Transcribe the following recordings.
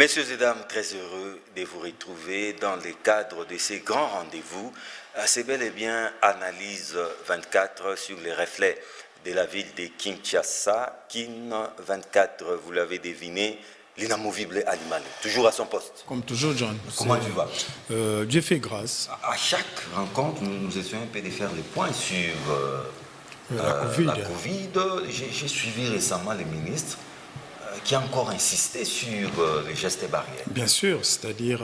Messieurs et dames, très heureux de vous retrouver dans le cadre de ces grands rendez-vous. C'est bel et bien Analyse 24 sur les reflets de la ville de Kinshasa. Kin 24, vous l'avez deviné, l'inamovible animal, toujours à son poste. Comme toujours, John. Comment tu vas? Dieu fait grâce. À chaque rencontre, nous essayons un peu de faire le point sur la Covid. J'ai suivi récemment le ministre qui a encore insisté sur les gestes barrières. Bien sûr, c'est-à-dire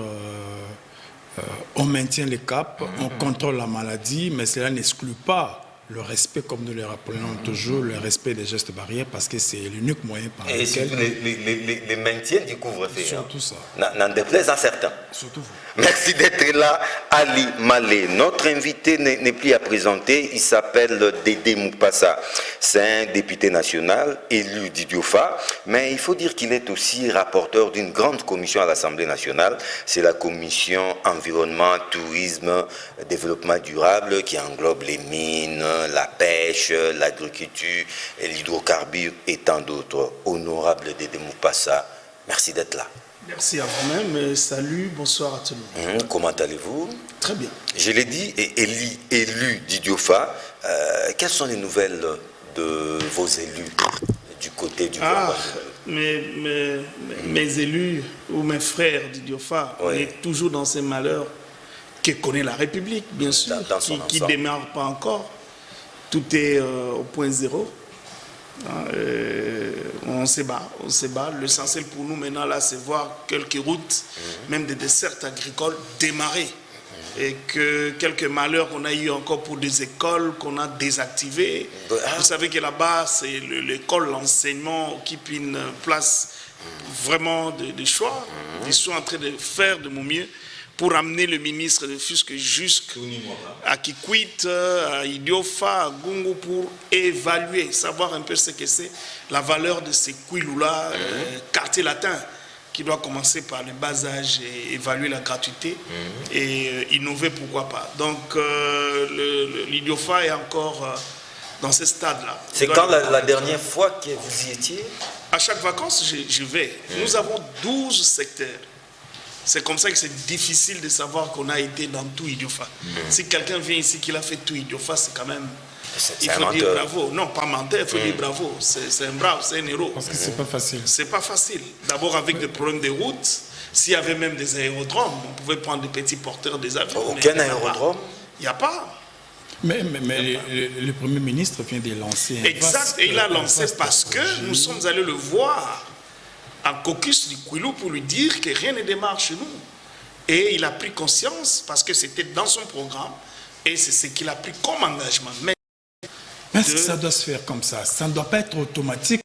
on maintient les caps, on contrôle la maladie, mais cela n'exclut pas le respect, comme nous le rappelons toujours, le respect des gestes barrières, parce que c'est l'unique moyen par lequel... Et surtout les maintiens du couvre-feu. Surtout ça. N'en déplaise à certains. Surtout vous. Merci d'être là, Ali Malé. Notre invité n'est plus à présenter, il s'appelle Dédé Moupassa. C'est un député national, élu d'Idiofa, mais il faut dire qu'il est aussi rapporteur d'une grande commission à l'Assemblée nationale. C'est la commission environnement, tourisme, développement durable qui englobe les mines, la pêche, l'agriculture, l'hydrocarbure et tant d'autres. Honorable Dédé Moupassa, merci d'être là. Merci à vous-même, salut, bonsoir à tout le monde. Comment allez-vous? Très bien. Je l'ai dit, élu d'Idiofa, quelles sont les nouvelles de vos élus du côté du gouvernement? Mes élus ou mes frères d'Idiofa, on est toujours dans ces malheurs que connaît la République, bien sûr, qui ne démarre pas encore. Tout est au point zéro. On se bat. L'essentiel pour nous maintenant, là, c'est voir quelques routes, même des dessertes agricoles, démarrer. Et que quelques malheurs qu'on a eu encore pour des écoles qu'on a désactivées. Vous savez que là-bas, c'est l'école, l'enseignement occupe une place vraiment de choix. Je suis en train de faire de mon mieux pour amener le ministre de FUSC jusqu'à Kikwit, à Idiofa, à Gungu, pour évaluer, savoir un peu ce que c'est la valeur de ces Kouilou-là, quartier latin, qui doit commencer par le bas âge et évaluer la gratuité et innover, pourquoi pas. Donc l'Idiofa est encore dans ce stade-là. C'est quand la dernière fois que vous y étiez? À chaque vacances, je vais. Nous avons 12 secteurs. C'est comme ça que c'est difficile de savoir qu'on a été dans tout Idiofa. Si quelqu'un vient ici qu'il a fait tout Idiofa, c'est quand même... Il faut dire bravo. Non, pas menteur, il faut dire bravo. C'est un brave, c'est un héros. Parce que c'est pas facile. C'est pas facile. D'abord avec des problèmes de route. S'il y avait même des aérodromes, on pouvait prendre des petits porteurs des avions. Aucun aérodrome? Il n'y a pas. Mais le Premier ministre vient de lancer un exact, et il a lancé parce que nous sommes allés le voir en caucus du Kouilou pour lui dire que rien ne démarre chez nous. Et il a pris conscience parce que c'était dans son programme et c'est ce qu'il a pris comme engagement. Mais ça doit se faire comme ça. Ça ne doit pas être automatique.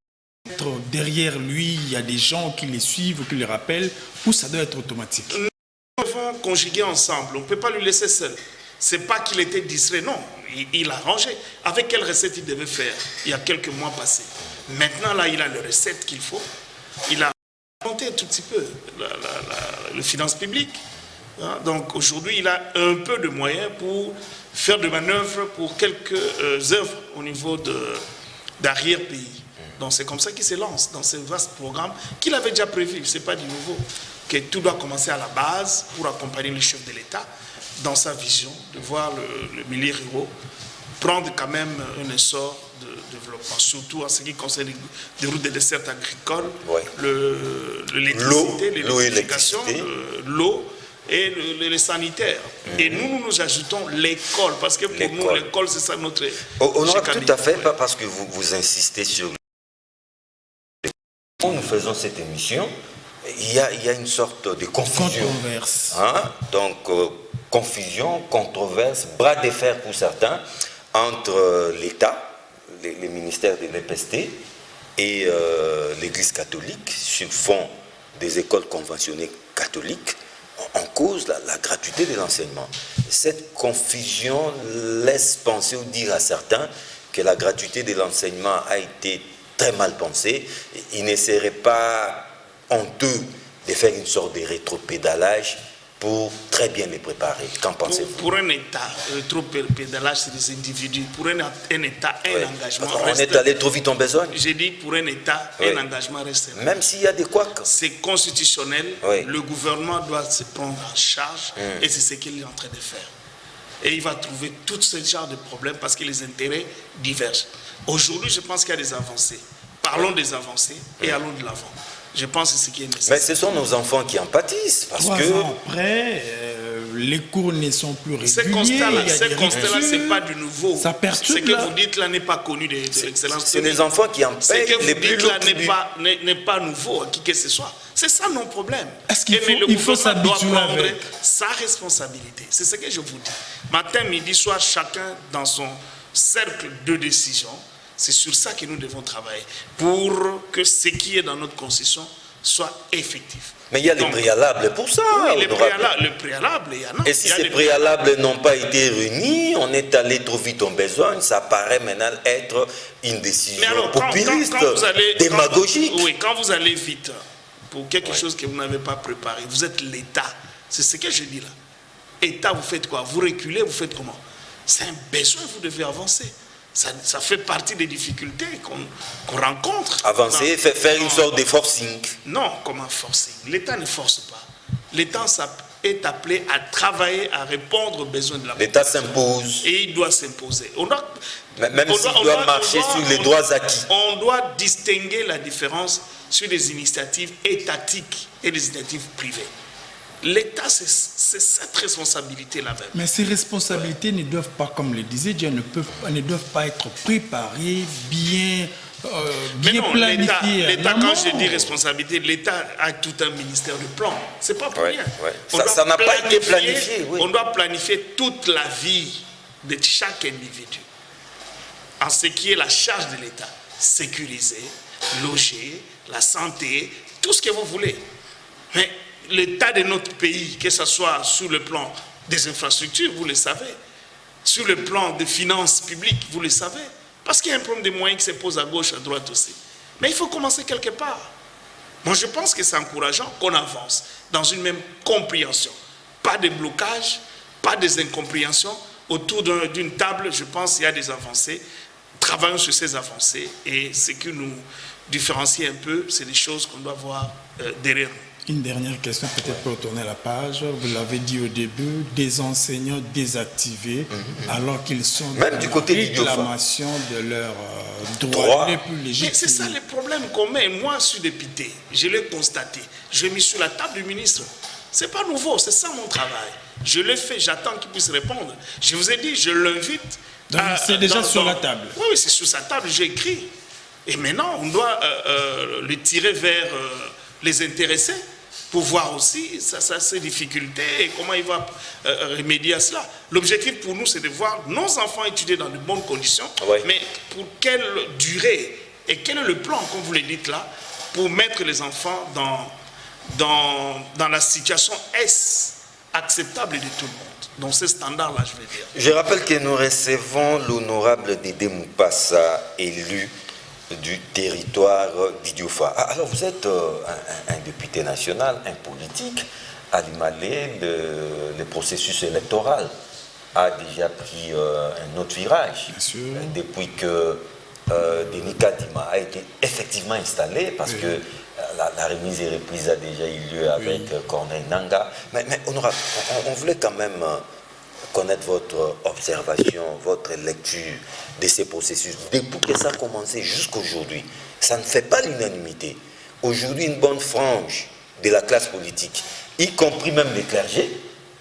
Derrière lui, il y a des gens qui les suivent, qui les rappellent, ou ça doit être automatique. Nous devons conjuguer ensemble. On ne peut pas lui laisser seul. Ce n'est pas qu'il était distrait, non. Il a rangé. Avec quelle recette il devait faire il y a quelques mois passés. Maintenant, là, il a les recettes qu'il faut. Il a monté un tout petit peu le finance publique. Donc aujourd'hui, il a un peu de moyens pour faire de manœuvres pour quelques œuvres au niveau d'arrière-pays. Donc c'est comme ça qu'il se lance dans ce vaste programme qu'il avait déjà prévu. Ce n'est pas du nouveau. Que tout doit commencer à la base pour accompagner le chef de l'État dans sa vision de voir le milieu rural prendre quand même un essor de développement, surtout en ce qui concerne les routes de dessert agricoles, l'électricité, l'électrification, l'eau et les sanitaires. Et nous ajoutons l'école, parce que pour nous, l'école, c'est ça notre... Tout à fait, pas parce que vous insistez sur... Quand nous faisons cette émission, il y a une sorte de confusion. Controverse. Donc, confusion, controverse, bras de fer pour certains, entre l'État, les ministères de l'EPST et l'Église catholique sur fond des écoles conventionnées catholiques en cause la gratuité de l'enseignement. Cette confusion laisse penser ou dire à certains que la gratuité de l'enseignement a été très mal pensée. Il ne serait pas honteux de faire une sorte de rétropédalage pour très bien les préparer. Qu'en pensez-vous? Pour un État, trop pédalage sur des individus, pour un État, un engagement On reste. est allé trop vite en besogne. J'ai dit pour un État, un engagement reste. Même s'il y a des couacs. C'est constitutionnel, Oui. le gouvernement doit se prendre en charge et c'est ce qu'il est en train de faire. Et il va trouver tout ce genre de problèmes parce que les intérêts divergent. Aujourd'hui, je pense qu'il y a des avancées. Parlons des avancées et allons de l'avant. Je pense que c'est ce qui est nécessaire. Mais ce sont nos enfants qui en pâtissent. Parce 3 que ans après, les cours ne sont plus réguliers. Ces constats-là, il y a des ruptures. ce n'est pas du nouveau. Ça perturbe, Ce que là. vous dites là n'est pas connu de l'excellence. c'est les enfants qui en Ce payent que les vous plus dites lourds là tributs. n'est pas nouveau à qui que ce soit. C'est ça nos problèmes. Est-ce qu'il Mais faut- le il faut gouvernement doit s'habituer prendre avec? sa responsabilité. C'est ce que je vous dis. Matin, midi, soir, chacun dans son cercle de décision. C'est sur ça que nous devons travailler pour que ce qui est dans notre constitution soit effectif. Mais il y a les Donc, préalables pour ça. oui, les honorable. préalables, il y en a. Et si Il y a ces des préalables n'ont pas été réunis, on est allé trop vite en besogne, ça paraît maintenant être une décision Mais alors, populiste, quand vous allez, démagogique. oui, quand vous allez vite pour quelque chose que vous n'avez pas préparé, vous êtes l'État. C'est ce que je dis là. État, vous faites quoi? Vous reculez, vous faites comment? C'est un besoin, vous devez avancer. Ça fait partie des difficultés qu'on rencontre. Avancer, faire une sorte de forcing. Non, comment forcer? L'État ne force pas. L'État est appelé à travailler, à répondre aux besoins de la L'État population. s'impose, Et il doit s'imposer. même s'il doit marcher sur les droits acquis. On doit distinguer la différence sur les initiatives étatiques et les initiatives privées. L'État, c'est cette responsabilité-là même. Mais ces responsabilités ne doivent pas, comme le disait Dieu, ne doivent pas être préparées, bien Mais non, planifiées. l'État, en quand amont. je dis responsabilité, l'État a tout un ministère de plan. C'est pas pour Ouais, rien. ouais. On Ça doit n'a pas été planifié, oui. On doit planifier toute la vie de chaque individu. En ce qui est la charge de l'État. Sécuriser, loger, la santé, tout ce que vous voulez. Mais l'état de notre pays, que ce soit sur le plan des infrastructures, vous le savez, sur le plan des finances publiques, vous le savez, parce qu'il y a un problème de moyens qui se pose à gauche, à droite aussi. Mais il faut commencer quelque part. Moi, je pense que c'est encourageant qu'on avance dans une même compréhension. Pas de blocage, pas des incompréhensions. Autour d'une table, je pense qu'il y a des avancées. Travaillons sur ces avancées et ce qui nous différencie un peu, c'est des choses qu'on doit voir derrière nous. Une dernière question, peut-être pour tourner la page. Vous l'avez dit au début, des enseignants désactivés alors qu'ils sont Même du côté du Diofa. réclamation de leurs Droits. droits les plus Mais légitimes. c'est ça le problème qu'on met. Moi, je suis député, je l'ai constaté. Je l'ai mis sur la table du ministre. Ce n'est pas nouveau, c'est ça mon travail. Je l'ai fait, j'attends qu'il puisse répondre. Je vous ai dit, je l'invite. Donc, c'est déjà sur la table. Oui, oui, c'est sur sa table, j'ai écrit. Et maintenant, on doit le tirer vers les intéressés pour voir aussi ses difficultés et comment il va remédier à cela. L'objectif pour nous, c'est de voir nos enfants étudier dans de bonnes conditions, Oui. mais pour quelle durée et quel est le plan, comme vous le dites là, pour mettre les enfants dans la situation acceptable de tout le monde. Dans ces standards-là, je veux dire. Je rappelle que nous recevons l'honorable Dédé Moupassa, élu du territoire d'Idiofa. Alors vous êtes un député national, un politique. À l'Imalé, le processus électoral a déjà pris un autre virage. Bien sûr. Depuis que Denis Kadima a été effectivement installé, parce que la remise et reprise a déjà eu lieu avec Corneille Nangaa. Mais honorable, on voulait quand même connaître votre observation, votre lecture de ces processus. Depuis que ça a commencé jusqu'aujourd'hui, ça ne fait pas l'unanimité. Aujourd'hui, une bonne frange de la classe politique, y compris même les clergés,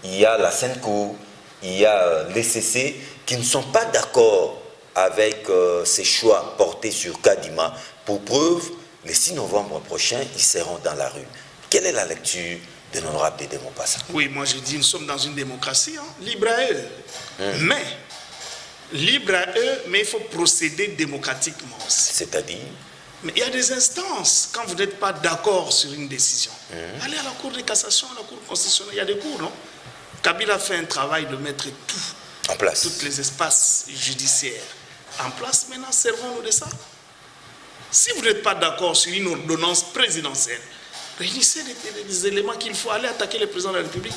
il y a la Sainte-Cour, il y a les CC qui ne sont pas d'accord avec ces choix portés sur Kadima. Pour preuve, le 6 novembre prochain, ils seront dans la rue. Quelle est la lecture de l'honorable Dédé Moupassa? Oui, moi je dis, nous sommes dans une démocratie, hein, libre à eux. Mais, libre à eux, mais il faut procéder démocratiquement aussi. C'est-à-dire? Mais il y a des instances, quand vous n'êtes pas d'accord sur une décision, allez à la Cour de cassation, à la Cour constitutionnelle, il y a des cours, non? Kabila fait un travail de mettre En place. tous les espaces judiciaires en place. Maintenant, servons-nous de ça. Si vous n'êtes pas d'accord sur une ordonnance présidentielle, réunissez les éléments qu'il faut aller attaquer le président de la République.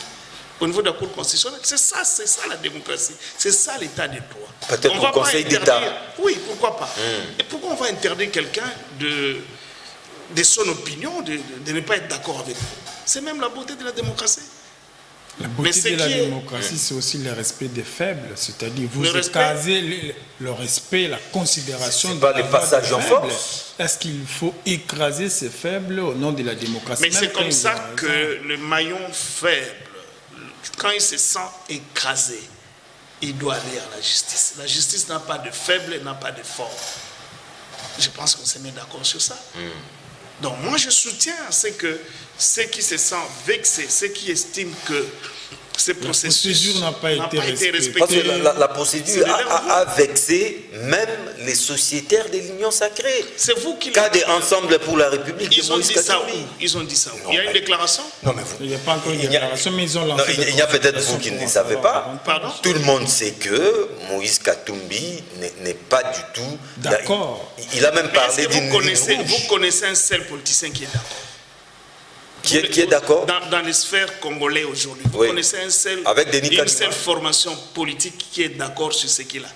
au niveau de la Cour constitutionnelle. C'est ça la démocratie. C'est ça l'état de droit. Peut-être au Conseil d'État. Oui, pourquoi pas. Et pourquoi on va interdire quelqu'un de son opinion, de ne pas être d'accord avec vous? C'est même la beauté de la démocratie. La beauté de la démocratie, c'est aussi le respect des faibles, c'est-à-dire vous écrasez le respect, la considération. C'est pas les passages en force. Est-ce qu'il faut écraser ces faibles au nom de la démocratie? Mais c'est comme ça que le maillon faible, quand il se sent écrasé, il doit aller à la justice. La justice n'a pas de faible, n'a pas de fort. Je pense qu'on s'est mis d'accord sur ça. Donc moi je soutiens que ceux qui se sentent vexés, ceux qui estiment que ce processus n'a pas été respecté. Parce que la procédure a vexé même les sociétaires de l'Union sacrée. C'est vous qui Cas d'Ensemble pour la République. Ils ont dit ça où? Ils ont dit ça où? Il y a une déclaration? Non, mais vous. Il n'y a pas encore une déclaration, mais ils ont lancé. Il y a peut-être vous qui ne le savez pas. Pardon? Tout le monde sait que Moïse Katumbi n'est pas du tout d'accord. Il a même parlé d'une ligne rouge. Vous connaissez un seul politicien qui est d'accord? Qui est d'accord dans les sphères congolaises aujourd'hui. Vous connaissez une seule formation politique qui est d'accord sur ce qu'il a.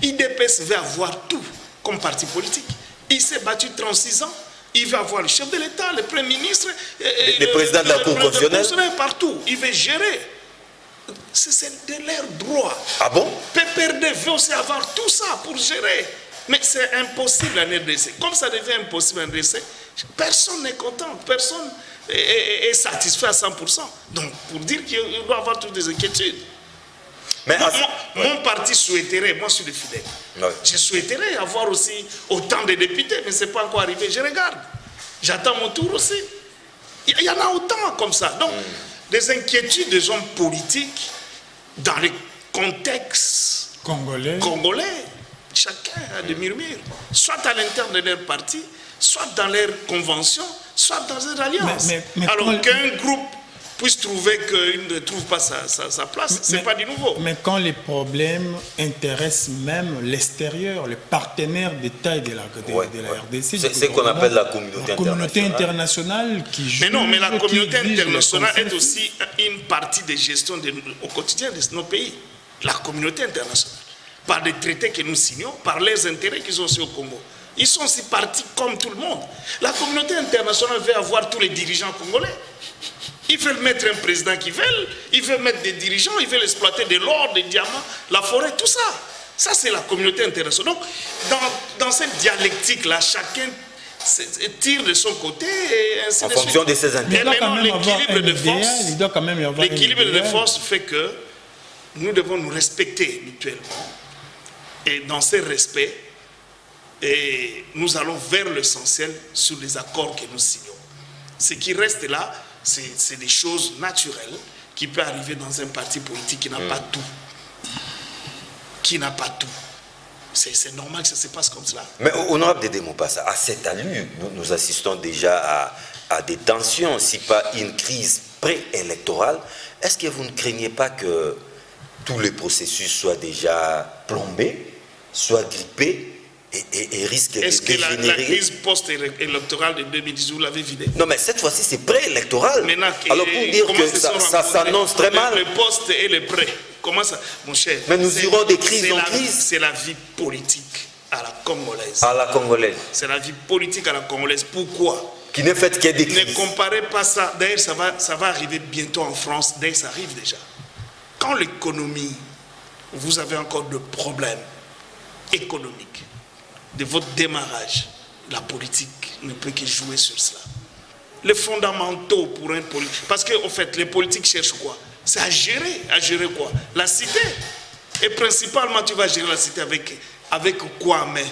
IDPS veut avoir tout comme parti politique. Il s'est battu 36 ans. Il veut avoir le chef de l'État, le Premier ministre, le président de la Cour constitutionnelle. Partout. Il veut gérer. C'est de leur droit. Ah bon? PPRD veut aussi avoir tout ça pour gérer. Mais c'est impossible en RDC. Comme ça devient impossible en RDC, personne n'est content. Personne est satisfait à 100%. Donc, pour dire qu'il doit avoir toutes des inquiétudes. Mais mon parti souhaiterait, moi je suis le fidèle, je souhaiterais avoir aussi autant de députés, mais ce n'est pas encore arrivé. Je regarde, j'attends mon tour aussi. Il y en a autant comme ça. Donc, des inquiétudes des hommes politiques dans les contextes congolais, chacun a des murmures, soit à l'intérieur de leur parti, soit dans leur convention, soit dans une alliance. Alors qu'un groupe puisse trouver qu'il ne trouve pas sa place, ce n'est pas du nouveau. Mais quand les problèmes intéressent même l'extérieur, les partenaires d'État et de la RDC, c'est ce qu'on appelle la communauté internationale qui joue. Mais non, mais la communauté internationale est aussi une partie de gestion au quotidien de nos pays. La communauté internationale, par des traités que nous signons, par les intérêts qu'ils ont aussi au Congo. Ils sont aussi partis comme tout le monde. La communauté internationale veut avoir tous les dirigeants congolais. Ils veulent mettre un président qu'ils veulent, ils veulent mettre des dirigeants, ils veulent exploiter de l'or, des diamants, la forêt, tout ça. Ça, c'est la communauté internationale. Donc, dans cette dialectique-là, chacun tire de son côté et ainsi en fonction de ses intérêts. Il doit quand même y avoir l'équilibre de force fait que nous devons nous respecter mutuellement. Et dans ce respect, nous allons vers l'essentiel sur les accords que nous signons. Ce qui reste là, c'est des choses naturelles qui peuvent arriver dans un parti politique qui n'a pas tout. Qui n'a pas tout. C'est normal que ça se passe comme cela. Mais honorable Dédé Mopassa, à cette allure, nous assistons déjà à des tensions, si pas une crise préélectorale. Est-ce que vous ne craignez pas que tous les processus soient déjà plombés, soient grippés et risque de dégénérer? Est-ce que la crise post-électorale de 2018, vous l'avez vidée? Non, mais cette fois-ci, c'est préélectoral. Alors, pour dire que ça s'annonce très mal. Le post et le pré. Comment ça, mon cher? Mais nous irons de crise en crise. C'est la vie politique à la congolaise. À la congolaise. C'est la vie politique à la congolaise. Pourquoi? Qui n'est faite que des crises. Ne comparez pas ça. D'ailleurs, ça va arriver bientôt en France. D'ailleurs, ça arrive déjà. Quand l'économie, vous avez encore de problèmes économiques, de votre démarrage, la politique ne peut que jouer sur cela. Les fondamentaux pour un politique. Parce qu'en fait, les politiques cherchent quoi? C'est à gérer. À gérer quoi? La cité. Et principalement, tu vas gérer la cité avec quoi? Mais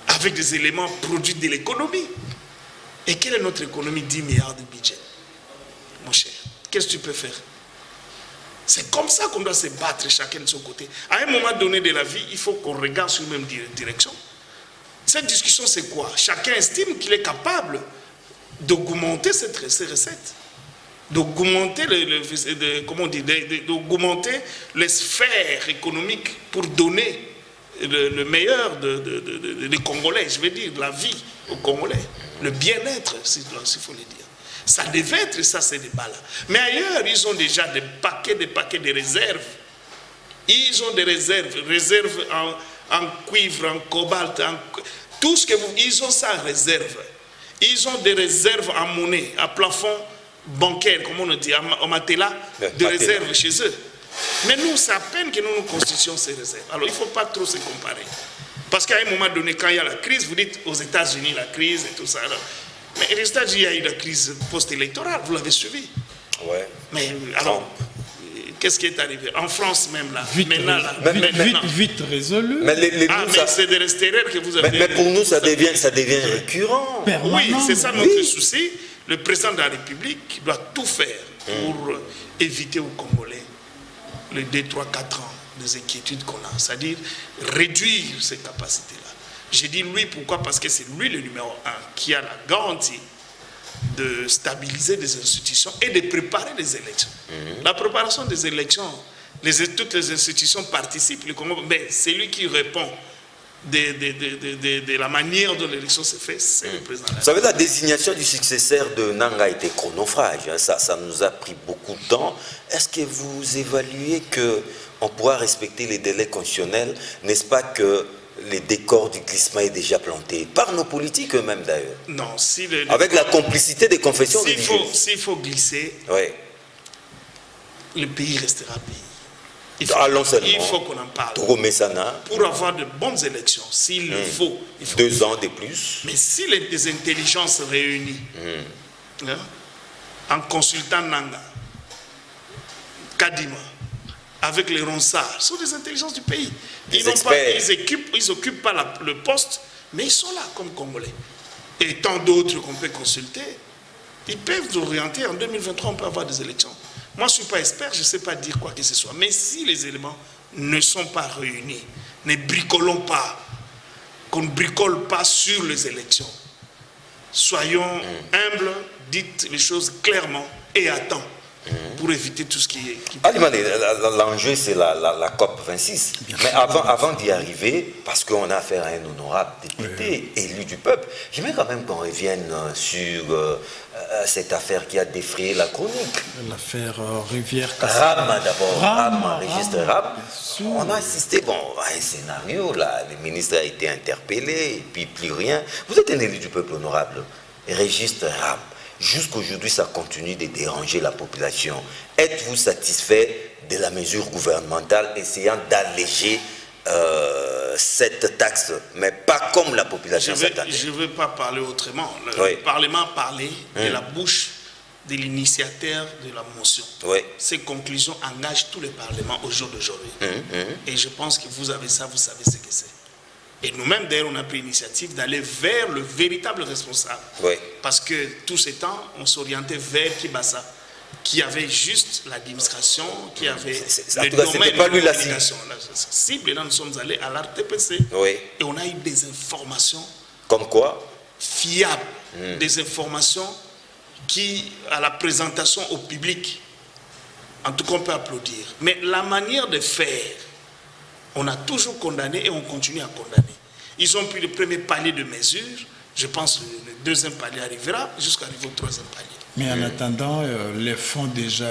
avec des éléments produits de l'économie. Et quelle est notre économie? 10 milliards de budget. Mon cher, qu'est-ce que tu peux faire? C'est comme ça qu'on doit se battre chacun de son côté. À un moment donné de la vie, il faut qu'on regarde sur la même direction. Cette discussion, c'est quoi? Chacun estime qu'il est capable d'augmenter ces recettes, d'augmenter d'augmenter les sphères économiques pour donner le meilleur des Congolais, je veux dire, de la vie aux Congolais, le bien-être, s'il faut le dire. Ça devait être ça, ces débats-là. Mais ailleurs, ils ont déjà des paquets de réserves. Ils ont des réserves en cuivre, en cobalt, tout ce que ils ont ça en réserve. Ils ont des réserves en monnaie, à plafond bancaire, comme on le dit, en matelas de réserve chez eux. Mais nous, c'est à peine que nous constituons ces réserves. Alors, il ne faut pas trop se comparer. Parce qu'à un moment donné, quand il y a la crise, vous dites aux États-Unis la crise et tout ça. Alors, mais aux États-Unis, il y a eu la crise post-électorale, vous l'avez suivi. Ouais. Mais alors, qu'est-ce qui est arrivé? En France même, là. Vite résolu. Mais mais c'est de l'extérieur que vous avez... Mais pour nous, ça devient récurrent. Permanent. Oui, c'est ça notre souci. Le président de la République doit tout faire pour éviter aux Congolais les 2, 3, 4 ans des inquiétudes qu'on a. C'est-à-dire réduire ces capacités-là. J'ai dit lui, pourquoi? Parce que c'est lui le numéro 1 qui a la garantie de stabiliser des institutions et de préparer des élections. La préparation des élections, toutes les institutions participent, mais c'est lui qui répond de la manière dont l'élection se fait, c'est le président. Vous savez, la désignation du successeur de Nanga a été chronophage, hein. Ça nous a pris beaucoup de temps. Est-ce que vous évaluez qu'on pourra respecter les délais constitutionnels? N'est-ce pas que les décors du glissement est déjà planté par nos politiques eux-mêmes d'ailleurs? Non, avec la complicité des confessions religieuses. S'il faut glisser, le pays restera pays. Il faut qu'on en parle. Pour avoir de bonnes élections, s'il le faut. Il faut 2 ans de plus. Mais si les intelligences réunies, en consultant Nanga, Kadima, avec les Ronsards, sont des intelligences du pays. Ils n'occupent pas le poste, mais ils sont là comme Congolais. Et tant d'autres qu'on peut consulter, ils peuvent nous orienter. En 2023, on peut avoir des élections. Moi, je ne suis pas expert, je ne sais pas dire quoi que ce soit. Mais si les éléments ne sont pas réunis, ne bricolons pas, qu'on ne bricole pas sur les élections. Soyons humbles, dites les choses clairement et à temps pour éviter tout ce qui est... L'enjeu, c'est la COP 26. Mais avant d'y arriver, parce qu'on a affaire à un honorable député élu du peuple, j'aimerais quand même qu'on revienne sur cette affaire qui a défrayé la chronique. L'affaire Rivière Ram d'abord, registre Ram. On a assisté à un scénario, là, le ministre a été interpellé, et puis plus rien. Vous êtes un élu du peuple honorable, registre Ram. Jusqu'aujourd'hui, ça continue de déranger la population. Êtes-vous satisfait de la mesure gouvernementale essayant d'alléger cette taxe, mais pas comme la population s'attendait? Je ne veux pas parler autrement. Le Parlement a parlé de la bouche de l'initiateur de la motion. Ces conclusions engagent tout le Parlement au jour d'aujourd'hui. Et je pense que vous avez ça, vous savez ce que c'est. Et nous-mêmes, d'ailleurs, on a pris l'initiative d'aller vers le véritable responsable. Parce que tous ces temps, on s'orientait vers Kibasa, qui avait juste l'administration, qui avait le domaine de la communication. La cible, et là, nous sommes allés à l'RTPC. Et on a eu des informations... Comme quoi? Fiables. Des informations qui, à la présentation au public, en tout cas, on peut applaudir. Mais la manière de faire... On a toujours condamné et on continue à condamner. Ils ont pris le premier palier de mesures. Je pense que le deuxième palier arrivera jusqu'à arriver au troisième palier. Mais en attendant, les fonds déjà...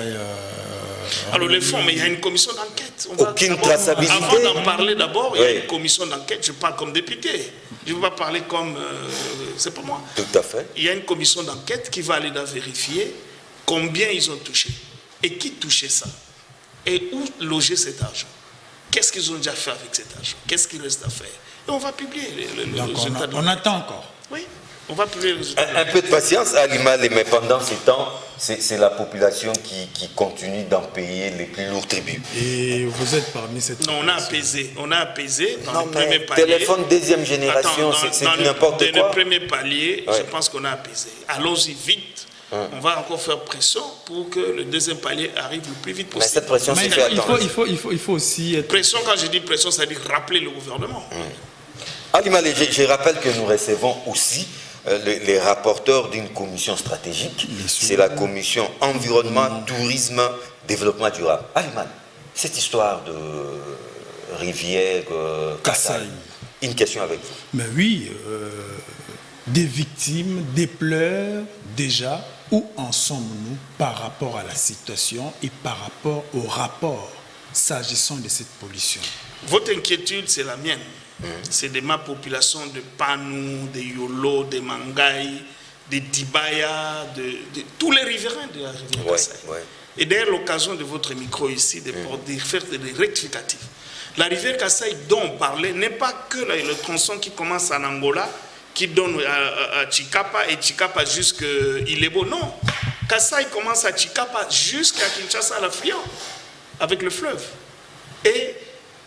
Alors les fonds, mais il y a une commission d'enquête. Aucune traçabilité. Avant d'en parler d'abord, il y a une commission d'enquête. Je parle comme député. Je ne veux pas parler comme... c'est pas moi. Tout à fait. Il y a une commission d'enquête qui va aller vérifier combien ils ont touché. Et qui touchait ça. Et où loger cet argent. Qu'est-ce qu'ils ont déjà fait avec cet argent? Qu'est-ce qu'il reste à faire? Et on va publier le résultat. On attend encore. Oui, on va publier le résultat. Un peu de patience, Alimal, mais pendant ce temps, c'est la population qui continue d'en payer les plus lourds tributs. Et vous êtes parmi cette population. Non, on a apaisé dans le premier palier. Téléphone deuxième génération, c'est n'importe quoi. Dans le premier palier, je pense qu'on a apaisé. Allons-y vite. On va encore faire pression pour que le deuxième palier arrive le plus vite possible. Mais cette pression se fait attendre. Il faut aussi être... Pression, quand je dis pression, ça veut dire rappeler le gouvernement. Alimal, je rappelle que nous recevons aussi les rapporteurs d'une commission stratégique. C'est la commission environnement, tourisme, développement durable. Alimal, cette histoire de rivière Kassai, une question avec vous. Mais oui, des victimes, des pleurs déjà Où en sommes-nous par rapport à la situation et par rapport au rapport s'agissant de cette pollution? Votre inquiétude, c'est la mienne. C'est de ma population de Panou, de Yolo, de Mangaï, de Dibaya, de tous les riverains de la rivière Kasaï. Et d'ailleurs, l'occasion de votre micro ici, de faire des rectificatifs. La rivière Kasaï dont on parlait n'est pas que le tronçon qui commence en Angola, qui donne à Chikapa et Chikapa jusqu'à Ilebo. Non, Kasaï commence à Chikapa jusqu'à Kinshasa, à l'Afrique, avec le fleuve. Et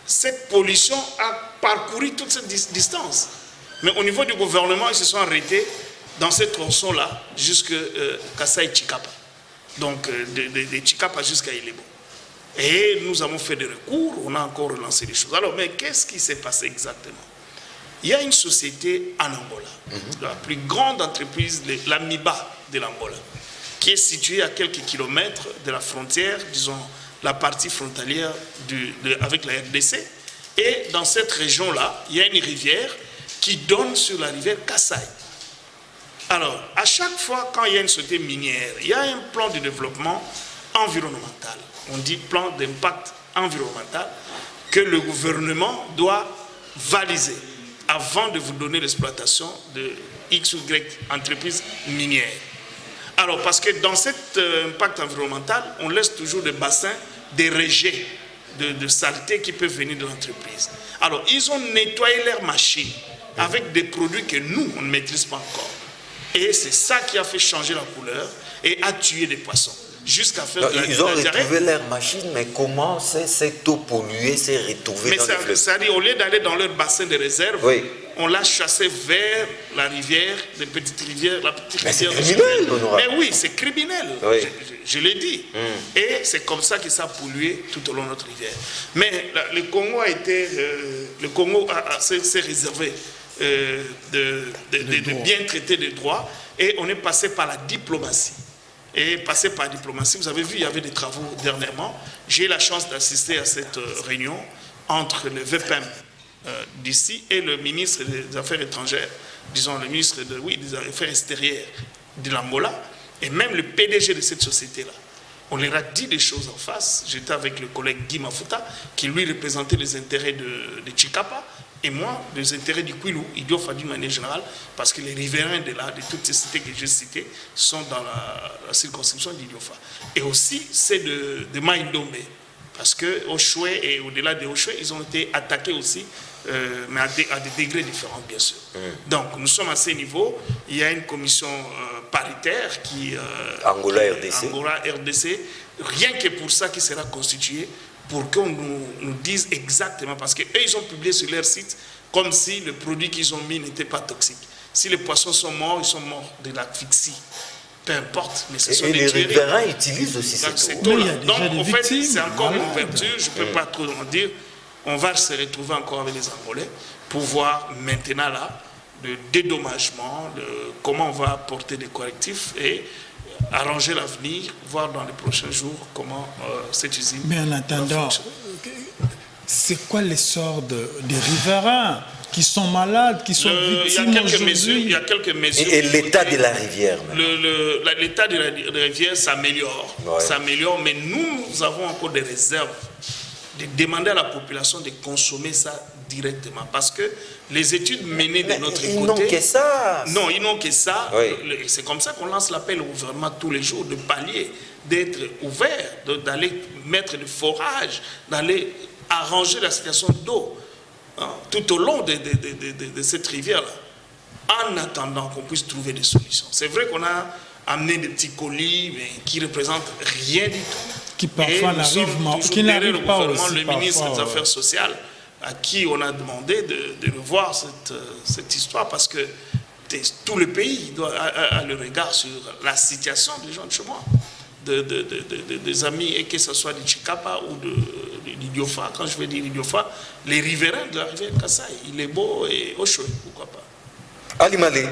cette pollution a parcouru toute cette distance. Mais au niveau du gouvernement, ils se sont arrêtés dans ce tronçon-là jusqu'à Kasaï-Chikapa. Donc, de Chikapa jusqu'à Ilebo. Et nous avons fait des recours, on a encore relancé les choses. Alors, mais qu'est-ce qui s'est passé exactement? Il y a une société en Angola, la plus grande entreprise, l'AMIBA de l'Angola, qui est située à quelques kilomètres de la frontière, disons, la partie frontalière avec la RDC. Et dans cette région-là, il y a une rivière qui donne sur la rivière Kasaï. Alors, à chaque fois, quand il y a une société minière, il y a un plan de développement environnemental. On dit plan d'impact environnemental que le gouvernement doit valider avant de vous donner l'exploitation de X ou Y entreprise minière. Alors, parce que dans cet impact environnemental, on laisse toujours des bassins, des rejets de saleté qui peuvent venir de l'entreprise. Alors, ils ont nettoyé leurs machines avec des produits que nous, on ne maîtrise pas encore. Et c'est ça qui a fait changer la couleur et a tué des poissons. Jusqu'à faire ils ont retrouvé leur machine, mais comment cette eau polluée s'est retrouvée dans le fleuve? C'est-à-dire, au lieu d'aller dans leur bassin de réserve, on l'a chassé vers la rivière, la petite rivière. Mais c'est criminel, mais oui, c'est criminel, je l'ai dit. Et c'est comme ça que ça a pollué tout au long de notre rivière. Mais le Congo s'est réservé de bien traiter les droits, et on est passé par la diplomatie. Et passé par la diplomatie, vous avez vu, il y avait des travaux dernièrement. J'ai eu la chance d'assister à cette réunion entre le VPM d'ici et le ministre des Affaires étrangères, disons le ministre des Affaires extérieures de l'Angola, et même le PDG de cette société-là. On leur a dit des choses en face. J'étais avec le collègue Guy Mafuta, qui lui représentait les intérêts de Chikapa, et moi, les intérêts du Kwilu, Idiofa d'une manière générale, parce que les riverains de toutes ces cités que j'ai citées sont dans la circonscription d'Idiofa. Et aussi, c'est de Maïndombe, parce que Oshwe et au-delà de Oshwe, ils ont été attaqués aussi, mais à des degrés différents, bien sûr. Donc, nous sommes à ce niveau. Il y a une commission paritaire qui... Angola-RDC. Angola-RDC, rien que pour ça qui sera constituée, pour qu'on nous dise exactement, parce qu'eux, ils ont publié sur leur site comme si le produit qu'ils ont mis n'était pas toxique. Si les poissons sont morts, ils sont morts de l'asphyxie. Peu importe, mais ce sont des tueries. Et les riverains utilisent aussi cette eau-là. Donc, en fait, c'est encore une ouverture, je ne peux pas trop en dire. On va se retrouver encore avec les Angolais pour voir maintenant là le dédommagement, comment on va apporter des correctifs et arranger l'avenir, voir dans les prochains jours comment cette usine. Mais en attendant, c'est quoi l'essor des riverains qui sont malades, qui sont victimes aujourd'hui? Il y a quelques mesures. Et l'état de la rivière. L'état de la rivière s'améliore. S'améliore, mais nous avons encore des réserves de demander à la population de consommer ça directement. Parce que les études menées de notre côté... Ils n'ont que ça. Non, ils n'ont que ça. C'est comme ça qu'on lance l'appel au gouvernement tous les jours de pallier, d'être ouvert, d'aller mettre le forage, d'aller arranger la situation d'eau tout au long de cette rivière-là, en attendant qu'on puisse trouver des solutions. C'est vrai qu'on a amené des petits colis, mais qui ne représentent rien du tout. Qui parfois n'arrivent pas aussi. Le ministre des Affaires sociales, à qui on a demandé de revoir cette histoire, parce que tout le pays a le regard sur la situation des gens de chez moi, des amis, et que ce soit de Chikapa ou de l'Idiofa. Quand je veux dire l'Idiofa, les riverains de la rivière Kasaï, Ilebo et Oshwe, pourquoi pas. Ali Malé,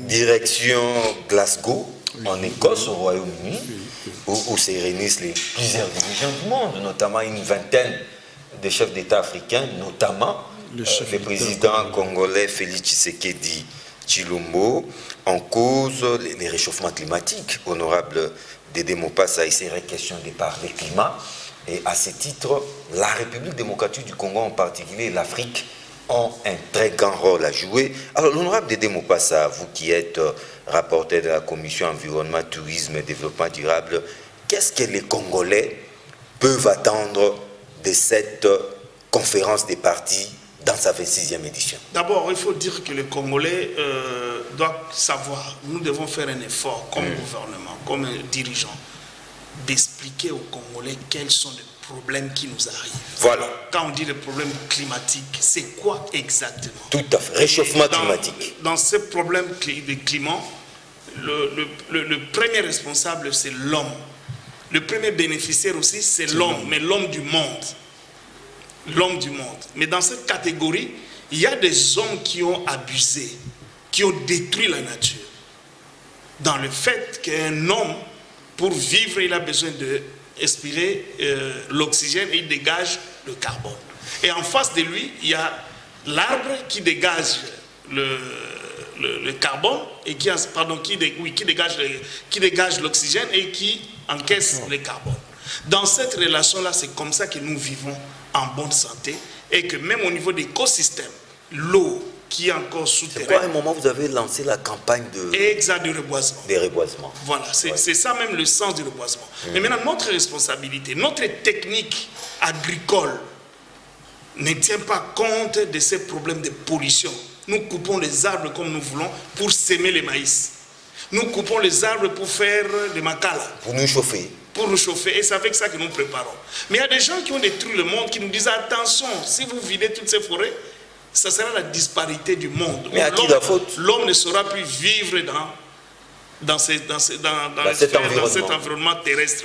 direction Glasgow, en Écosse, au Royaume-Uni, où se réunissent plusieurs dirigeants du monde, notamment une vingtaine de chefs d'État africains, notamment le président congolais Félix Tshisekedi Chilombo, en cause les réchauffements climatiques. Honorable Dédé Mopassa, il serait question de parler climat. Et à ce titre, la République démocratique du Congo en particulier, l'Afrique, ont un très grand rôle à jouer. Alors, l'honorable Dédé Mopassa, vous qui êtes rapporteur de la Commission Environnement, Tourisme et Développement Durable, qu'est-ce que les Congolais peuvent attendre de cette conférence des partis dans sa 26e édition? D'abord, il faut dire que les Congolais doivent savoir, nous devons faire un effort comme gouvernement, comme dirigeant, d'expliquer aux Congolais quels sont les problèmes qui nous arrivent. Voilà. Quand on dit les problèmes climatiques, c'est quoi exactement? Tout à fait. Réchauffement climatique. Dans ces problèmes de climat, le premier responsable, c'est l'homme. Le premier bénéficiaire aussi, c'est l'homme, mais l'homme du monde. L'homme du monde. Mais dans cette catégorie, il y a des hommes qui ont abusé, qui ont détruit la nature. Dans le fait qu'un homme, pour vivre, il a besoin d'expirer l'oxygène et il dégage le carbone. Et en face de lui, il y a l'arbre qui dégage le carbone et qui dégage l'oxygène et qui encaisse le carbone. Dans cette relation-là, c'est comme ça que nous vivons en bonne santé et que même au niveau des écosystèmes, l'eau qui est encore souterraine. C'est quoi, à un moment, vous avez lancé la campagne de reboisement. Des reboisements. Voilà, c'est ça même le sens du reboisement. Mais maintenant, notre responsabilité, notre technique agricole ne tient pas compte de ces problèmes de pollution. Nous coupons les arbres comme nous voulons pour s'aimer les maïs. Nous coupons les arbres pour faire des makala. Pour nous chauffer. Pour nous chauffer. Et c'est avec ça que nous préparons. Mais il y a des gens qui ont détruit le monde, qui nous disent attention, si vous videz toutes ces forêts, ça sera la disparité du monde. Mais à qui la faute? L'homme ne saura plus vivre dans cet environnement terrestre.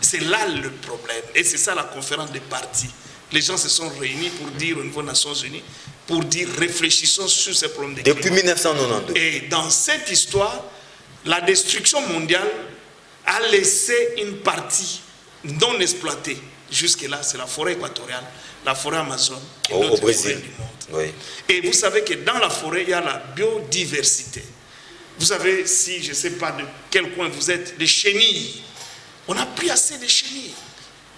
C'est là le problème. Et c'est ça la conférence des partis. Les gens se sont réunis pour dire au niveau des Nations Unies, pour dire réfléchissons sur ces problèmes de climat. Depuis 1992. Et dans cette histoire, la destruction mondiale a laissé une partie non exploitée. Jusque-là, c'est la forêt équatoriale, la forêt Amazon et d'autres forêts du monde. Oui. Et vous savez que dans la forêt, il y a la biodiversité. Vous savez, si je ne sais pas de quel coin vous êtes, les chenilles. On n'a plus assez de chenilles.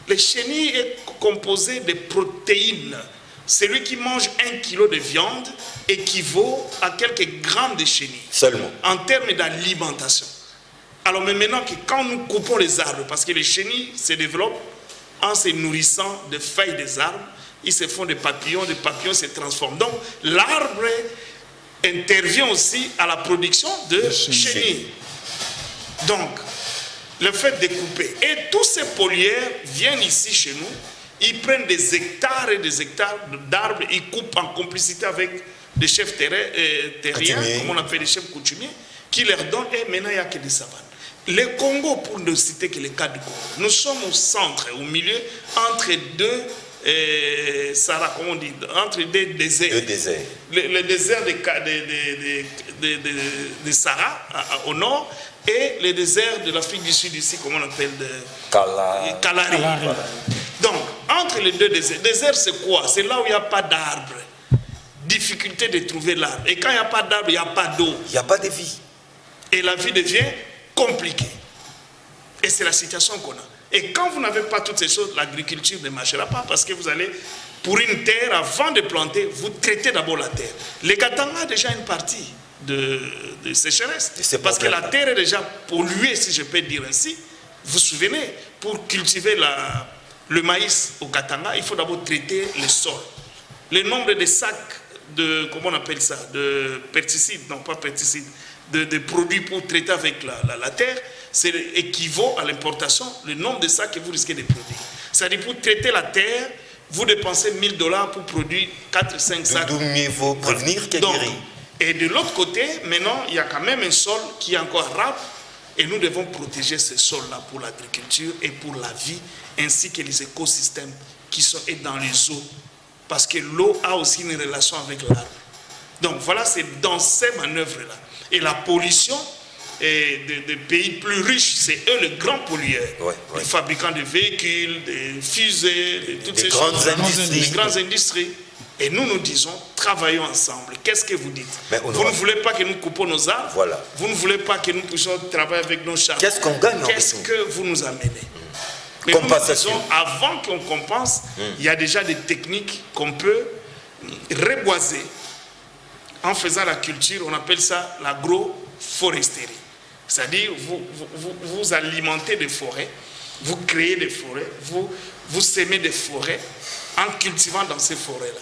Les chenilles est composé de protéines. Celui qui mange 1 kilo de viande équivaut à quelques grammes de chenilles. Seulement. En termes d'alimentation. Alors mais maintenant que quand nous coupons les arbres, parce que les chenilles se développent en se nourrissant de feuilles des arbres, ils se font des papillons se transforment. Donc l'arbre intervient aussi à la production de chenilles. Donc, le fait de couper. Et tous ces pollueurs viennent ici chez nous, ils prennent des hectares et des hectares d'arbres, ils coupent en complicité avec des chefs terriens, comme on appelle les chefs coutumiers, qui leur donnent, et maintenant il n'y a que des savanes. Le Congo, pour ne citer que le cas du Congo, nous sommes au centre, au milieu, entre deux Sahara, comment on dit, entre deux déserts. Deux déserts. Le désert de Sahara au nord et le désert de l'Afrique du Sud ici, comment on appelle Kalahari. Voilà. Donc, entre les deux déserts, désert c'est quoi? C'est là où il n'y a pas d'arbre. Difficulté de trouver l'arbre. Et quand il n'y a pas d'arbre, il n'y a pas d'eau. Il n'y a pas de vie. Et la vie devient compliquée. Et c'est la situation qu'on a. Et quand vous n'avez pas toutes ces choses, l'agriculture ne marchera pas parce que vous allez, pour une terre, avant de planter, vous traitez d'abord la terre. Les Katanga a déjà une partie de sécheresse. Parce que la terre est déjà polluée, si je peux dire ainsi. Vous vous souvenez, pour cultiver le maïs au Katanga, il faut d'abord traiter le sol. Le nombre de sacs de, comment on appelle ça, de pesticides, non pas pesticides, de produits pour traiter avec la terre, c'est équivaut à l'importation, le nombre de sacs que vous risquez de produire. C'est-à-dire pour traiter la terre, vous dépensez $1000 pour produire 4-5 sacs. D'où mieux vaut prévenir que guérir. Et de l'autre côté, maintenant, il y a quand même un sol qui est encore arabe et nous devons protéger ce sol-là pour l'agriculture et pour la vie, ainsi que les écosystèmes qui sont dans les eaux. Parce que l'eau a aussi une relation avec l'arbre. Donc voilà, c'est dans ces manœuvres-là. Et la pollution des pays plus riches, c'est eux les grands pollueurs. Les fabricants de véhicules, des fusées, toutes ces choses. Les grandes industries. Les grandes industries. Et nous, nous disons, travaillons ensemble. Qu'est-ce que vous dites? Vous ne voulez pas que nous coupons nos arbres? Voilà. Vous ne voulez pas que nous puissions travailler avec nos charbons? Qu'est-ce qu'on gagne? Qu'est-ce que vous nous amenez? Mais nous disons, avant qu'on compense, il y a déjà des techniques qu'on peut reboiser en faisant la culture. On appelle ça l'agroforesterie. C'est-à-dire, vous alimentez des forêts, vous créez des forêts, vous semez des forêts en cultivant dans ces forêts-là.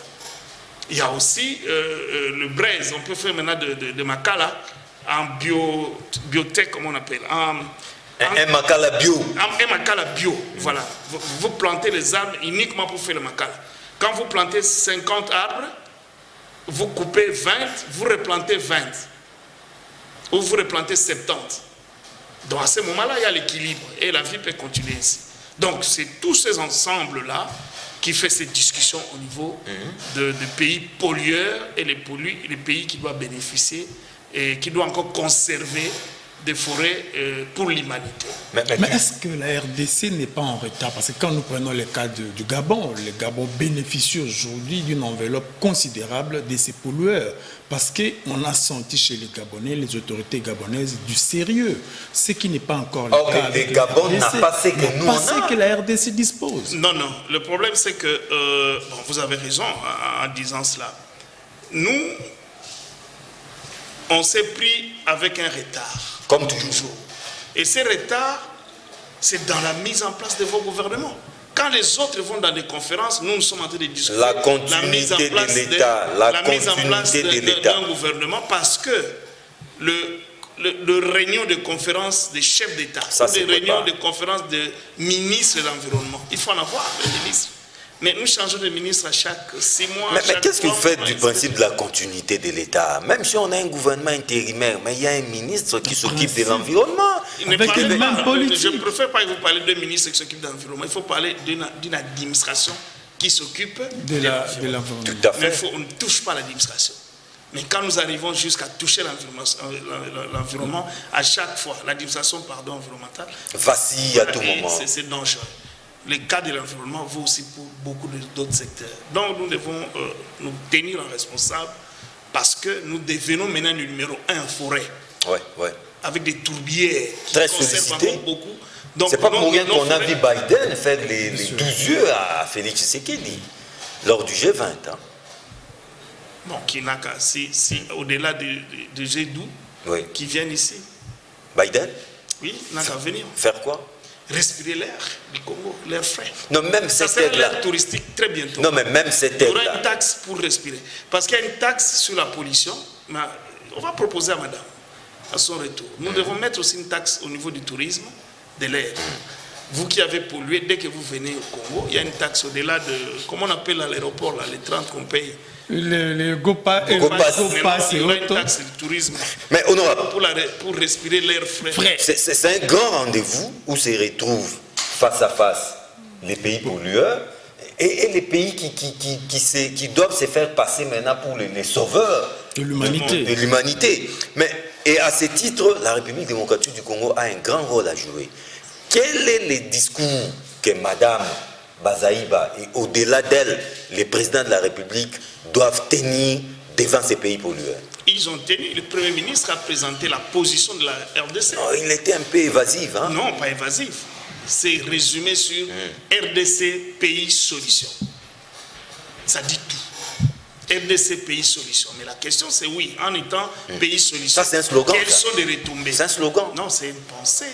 Il y a aussi le braise. On peut faire maintenant de Makala en biotech, comme on appelle. Un Makala bio. Un Makala bio, voilà. Vous plantez les arbres uniquement pour faire le Makala. Quand vous plantez 50 arbres, vous coupez 20, vous replantez 20. Ou vous replantez 70. Donc à ce moment-là, il y a l'équilibre et la vie peut continuer ainsi. Donc c'est tous ces ensembles-là qui fait cette discussion au niveau des pays pollueurs et les pays qui doivent bénéficier et qui doivent encore conserver des forêts pour l'humanité. Mais est-ce que la RDC n'est pas en retard? Parce que quand nous prenons le cas du Gabon, le Gabon bénéficie aujourd'hui d'une enveloppe considérable de ces pollueurs. Parce qu'on a senti chez les Gabonais, les autorités gabonaises, du sérieux. Ce qui n'est pas encore le cas. Le Gabon n'a pas ce que nous, on a. Que la RDC dispose. Non. Le problème, c'est que, vous avez raison en disant cela. Nous, on s'est pris avec un retard. Comme toujours. Et ces retards, c'est dans la mise en place de vos gouvernements. Quand les autres vont dans des conférences, nous sommes en train de discuter la continuité de l'État, la continuité de l'État d'un gouvernement, parce que le réunion de conférence des chefs d'État, des réunions de conférence de ministres de l'environnement, il faut en avoir des ministres. Mais nous changeons de ministre à chaque 6 mois. Mais qu'est-ce que vous faites du principe de la continuité de l'État? Même si on a un gouvernement intérimaire, mais il y a un ministre qui s'occupe de l'environnement. Avec les mêmes politiques. Je ne préfère pas que vous parlez d'un ministre qui s'occupe de l'environnement. Il faut parler d'une administration qui s'occupe de l'environnement. Tout à fait. Mais on ne touche pas l'administration. Mais quand nous arrivons jusqu'à toucher l'environnement, à chaque fois, l'administration environnementale vacille à tout moment. C'est dangereux. Le cas de l'environnement vaut aussi pour beaucoup d'autres secteurs. Donc nous devons nous tenir en responsable parce que nous devenons maintenant le numéro 1 en forêt. Ouais. Avec des tourbières qui très conservent sollicité. Encore beaucoup. Donc, c'est pas pour rien qu'on a vu Biden faire les 12 yeux à Félix Tshisekedi lors du G20. Hein. Bon, qui n'a qu'à, si au-delà de G12, qui viennent ici. Biden? Oui, n'a qu'à venir. Faire quoi? Respirer l'air du Congo, l'air frais. Non, même ça cette sera l'air touristique très bientôt. Non, mais même cette aide-là. Il y aura une taxe pour respirer. Parce qu'il y a une taxe sur la pollution. Mais on va proposer à madame, à son retour. Nous devons mettre aussi une taxe au niveau du tourisme, de l'air. Vous qui avez pollué, dès que vous venez au Congo, il y a une taxe au-delà de... Comment on appelle à l'aéroport, les 30 qu'on paye? Le GoPass, il y a une taxe du tourisme. Mais honorable, pour respirer l'air frais. C'est un grand rendez-vous où se retrouvent face à face les pays pollueurs et les pays qui doivent se faire passer maintenant pour les sauveurs de l'humanité. Et à ce titre, la République démocratique du Congo a un grand rôle à jouer. Quel est le discours que Madame Bazaïba et au-delà d'elle, les présidents de la République doivent tenir devant ces pays pollueurs? Ils ont tenu, le Premier ministre a présenté la position de la RDC. Oh, il était un peu évasif. Hein? Non, pas évasif. C'est résumé sur RDC, pays, solution. Ça dit tout. RDC, pays, solution. Mais la question c'est oui, en étant pays, solution. Ça c'est un slogan. Quelles sont les retombées? C'est un slogan. Non, c'est une pensée.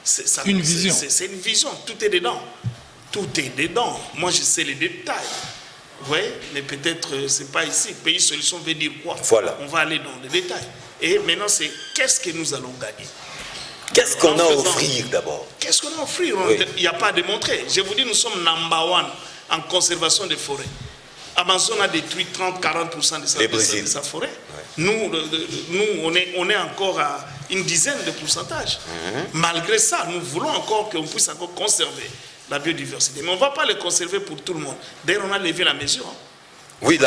C'est une vision. C'est une vision. Tout est dedans. Tout est dedans. Moi, je sais les détails. Oui, mais peut-être c'est pas ici. Pays solution veut dire quoi? Voilà. On va aller dans les détails. Et maintenant, c'est qu'est-ce que nous allons gagner? Qu'est-ce qu'on a à offrir d'abord? Qu'est-ce qu'on a à offrir? Il n'y a pas à démontrer. Je vous dis, nous sommes number 1 en conservation des forêts. Amazon a détruit 30-40% de sa forêt. Ouais. Nous on est encore à une dizaine de pourcentages. Malgré ça, nous voulons encore qu'on puisse encore conserver la biodiversité. Mais on ne va pas le conserver pour tout le monde. D'ailleurs, on a levé la mesure. Hein. Oui,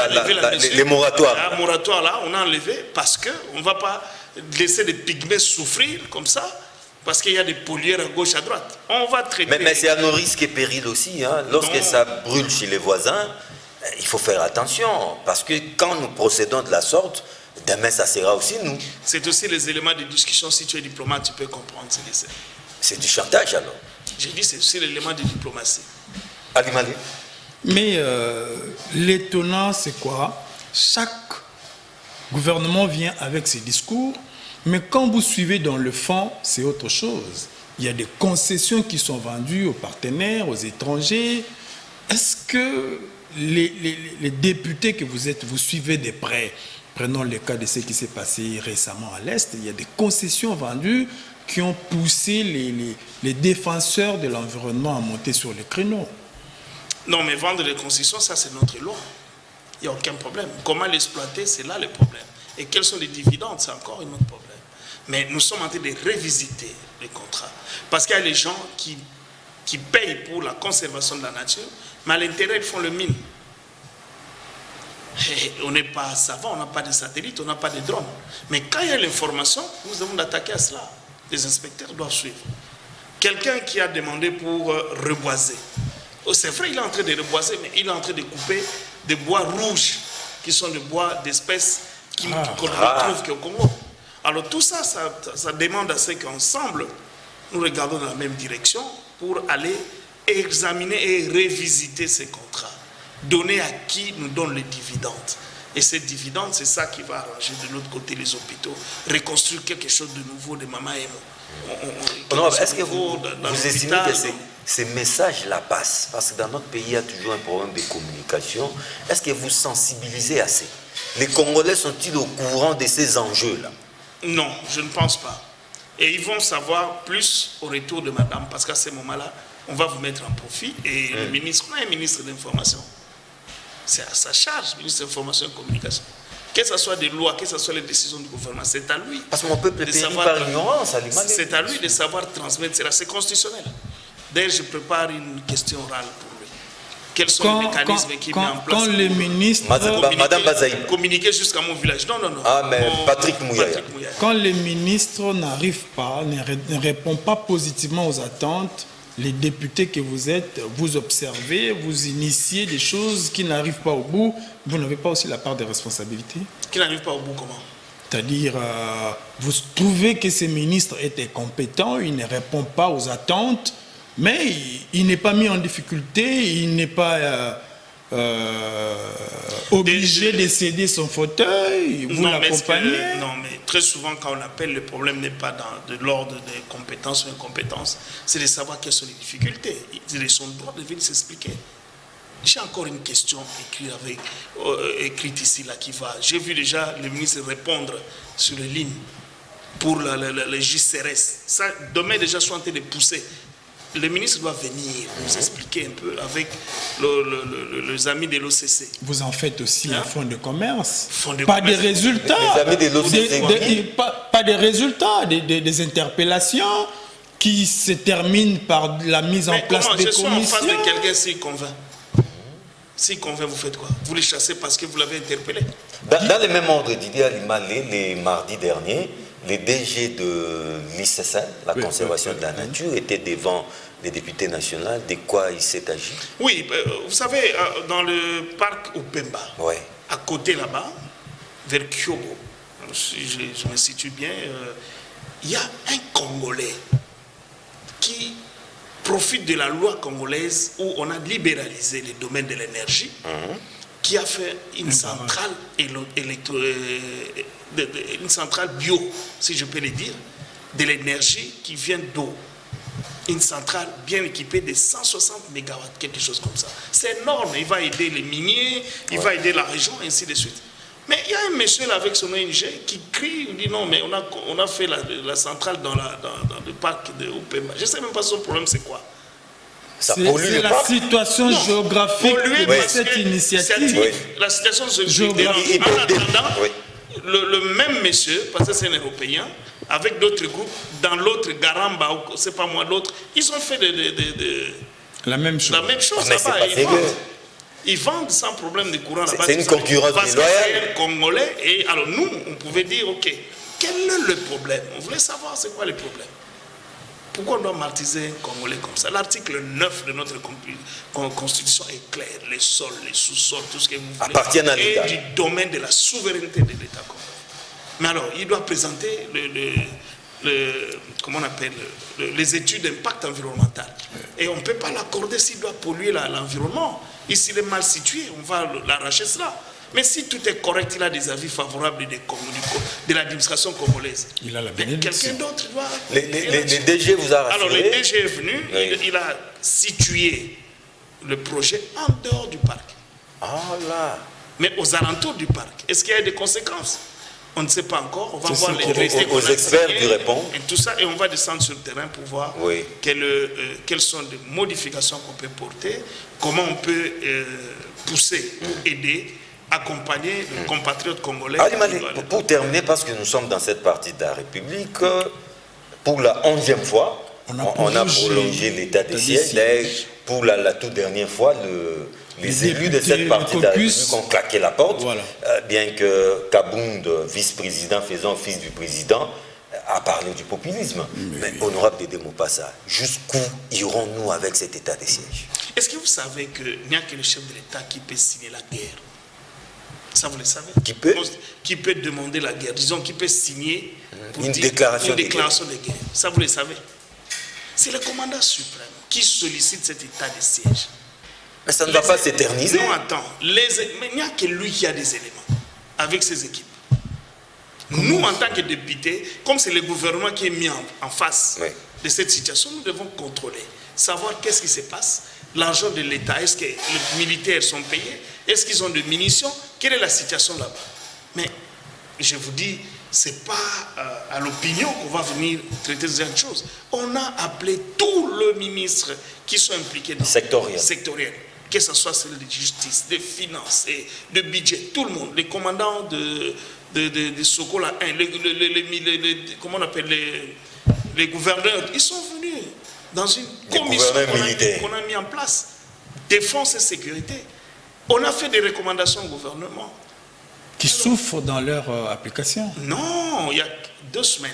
les moratoires. La moratoire, là, on a enlevé parce qu'on ne va pas laisser des pygmées souffrir comme ça, parce qu'il y a des pollueurs à gauche, à droite. On va traiter... Mais c'est à nos risques et périls aussi. Hein. Lorsque ça brûle chez les voisins, il faut faire attention, parce que quand nous procédons de la sorte, demain ça sera aussi nous. C'est aussi les éléments de discussion. Si tu es diplomate, tu peux comprendre ce que c'est. C'est du chantage alors. J'ai dit c'est aussi l'élément de diplomatie. Ali Malé. Mais l'étonnant, c'est quoi? Chaque gouvernement vient avec ses discours, mais quand vous suivez dans le fond, c'est autre chose. Il y a des concessions qui sont vendues aux partenaires, aux étrangers. Est-ce que les députés que vous êtes, vous suivez de près, prenons le cas de ce qui s'est passé récemment à l'Est, il y a des concessions vendues qui ont poussé les défenseurs de l'environnement à monter sur le créneau. Non, mais vendre des concessions, ça c'est notre loi. Il n'y a aucun problème. Comment l'exploiter, c'est là le problème. Et quels sont les dividendes, c'est encore un autre problème. Mais nous sommes en train de révisiter les contrats. Parce qu'il y a les gens qui payent pour la conservation de la nature, mais à l'intérieur, ils font le mine. Et on n'est pas savant, on n'a pas de satellite, on n'a pas de drone. Mais quand il y a l'information, nous devons attaquer à cela. Les inspecteurs doivent suivre. Quelqu'un qui a demandé pour reboiser. C'est vrai, il est en train de reboiser, mais il est en train de couper des bois rouges, qui sont des bois d'espèces qu'on retrouve qu'au Congo. Alors tout ça, ça demande à ce qu'ensemble, nous regardons dans la même direction pour aller examiner et révisiter ces contrats. Donner à qui nous donne les dividendes. Et ces dividendes, c'est ça qui va arranger de l'autre côté les hôpitaux, reconstruire quelque chose de nouveau de Mama Emo. Est-ce que vous estimez que ces messages-là passent? Parce que dans notre pays, il y a toujours un problème de communication. Est-ce que vous sensibilisez assez? Les Congolais sont-ils au courant de ces enjeux-là? Non, je ne pense pas. Et ils vont savoir plus au retour de madame, parce qu'à ce moment-là, on va vous mettre en profit. Et le ministre, on a un ministre d'information. C'est à sa charge, ministre de l'Information et de la Communication. Que ce soit des lois, que ce soit les décisions du gouvernement, c'est à lui. Parce que mon peuple périt par l'ignorance. C'est à lui de savoir transmettre cela. C'est constitutionnel. D'ailleurs, je prépare une question orale pour lui. Quels sont les mécanismes qui met en place? Quand le ministre... Madame Bazaï. Communiquer jusqu'à mon village. Non. Ah, mais Patrick Mouyaya. Quand le ministre n'arrive pas, ne répond pas positivement aux attentes, les députés que vous êtes, vous observez, vous initiez des choses qui n'arrivent pas au bout, vous n'avez pas aussi la part de responsabilité? Qui n'arrivent pas au bout, comment? C'est-à-dire, vous trouvez que ce ministre était compétent, il ne répond pas aux attentes, mais il n'est pas mis en difficulté, il n'est pas obligé de céder son fauteuil, vous l'accompagnez? Non, mais très souvent, quand on appelle, le problème n'est pas de l'ordre des compétences ou incompétences, c'est de savoir quelles sont les difficultés. Ils ont son droit de venir s'expliquer. J'ai encore une question écrite ici, là, qui va. J'ai vu déjà le ministre répondre sur les lignes pour le JCRS. Ça, demain, déjà, je suis en train de pousser. Le ministre doit venir nous expliquer un peu avec les amis de l'OCC. Vous en faites aussi un fonds de commerce. Pas des résultats. Les amis de l'OCC. Pas des résultats, des interpellations qui se terminent par la mise en place des commissions. Je suis en face de quelqu'un s'il convainc. S'il convainc, vous faites quoi? Vous les chassez parce que vous l'avez interpellé? Dans le même ordre, Didier Alimalé, les mardis derniers, les DG de l'ICSN, la conservation de la nature, étaient devant les députés nationaux. De quoi il s'est agi? Oui, vous savez, dans le parc Opemba, à côté là-bas, vers Kyogo, si je me situe bien, il y a un Congolais qui profite de la loi congolaise où on a libéralisé les domaines de l'énergie, qui a fait une centrale une centrale bio, si je peux le dire, de l'énergie qui vient d'eau. Une centrale bien équipée de 160 MW, quelque chose comme ça. C'est énorme, il va aider les miniers, il va aider la région, ainsi de suite. Mais il y a un monsieur là avec son ONG qui crie, il dit non, mais on a fait la centrale dans le parc de Opemba. Je ne sais même pas son problème, c'est quoi. C'est la situation géographique de cette initiative. La situation géographique. En attendant, le même monsieur, parce que c'est un Européen, avec d'autres groupes, dans l'autre Garamba, ou c'est pas moi l'autre, ils ont fait la même chose. La même chose là-bas. Ils vendent sans problème de courant là-bas. C'est une concurrence déloyale. Parce que c'est un Congolais. Et alors nous, on pouvait dire, ok, quel est le problème? On voulait savoir c'est quoi le problème. Pourquoi on doit martyriser un Congolais comme ça? L'article 9 de notre Constitution est clair. Les sols, les sous-sols, tout ce que vous voulez, appartiennent à l'État. est du domaine de la souveraineté de l'État congolais. Mais alors, il doit présenter comment on appelle, les études d'impact environnemental. Et on ne peut pas l'accorder s'il doit polluer l'environnement. Et s'il est mal situé, on va l'arracher cela. Mais si tout est correct, il a des avis favorables de l'administration congolaise. Il a la Mais quelqu'un d'autre doit... Les DG vous a rassuré? Alors le DG est venu, Oui. il a situé le projet en dehors du parc. Ah là. Mais aux alentours du parc. Est-ce qu'il y a des conséquences? On ne sait pas encore. On va voir les restés aux experts signé qui répondent. et tout ça, et on va descendre sur le terrain pour voir Oui. quelles sont les modifications qu'on peut porter, comment on peut pousser, aider, accompagner les compatriotes congolais. Ali Malé, pour terminer, parce que nous sommes dans cette partie de la République, pour la 11e fois, on a prolongé l'état de siège. D'ailleurs, pour la toute dernière fois, les élus de cette partie de la République ont claqué la porte, voilà. Bien que Kabound, vice-président faisant office du président, a parlé du populisme. Mais honorable Dédé Mopassa, jusqu'où irons-nous avec cet état de siège? Est-ce que vous savez qu'il n'y a que le chef de l'État qui peut signer la guerre? Ça, vous le savez? Qui peut demander la guerre? Disons, qui peut signer une déclaration de guerre. Ça, vous le savez? C'est le commandant suprême qui sollicite cet état de siège. Mais ça ne va pas s'éterniser. Non, attends. Mais il n'y a que lui qui a des éléments avec ses équipes. Nous, en tant que députés, comme c'est le gouvernement qui est mis en face de cette situation, nous devons contrôler, savoir qu'est-ce qui se passe. L'argent de l'État, est-ce que les militaires sont payés? Est-ce qu'ils ont des munitions? Quelle est la situation là-bas? Mais je vous dis, ce n'est pas à l'opinion qu'on va venir traiter cette chose. On a appelé tous les ministres qui sont impliqués dans sectoriels, que ce soit celle de justice, de finances, et de budget, tout le monde, les commandants de Sokola 1, comment on appelle les gouverneurs, ils sont venus dans une commission qu'on a mis en place, défense et sécurité. On a fait des recommandations au gouvernement. Qui souffrent dans leur application? Non, il y a 2 semaines.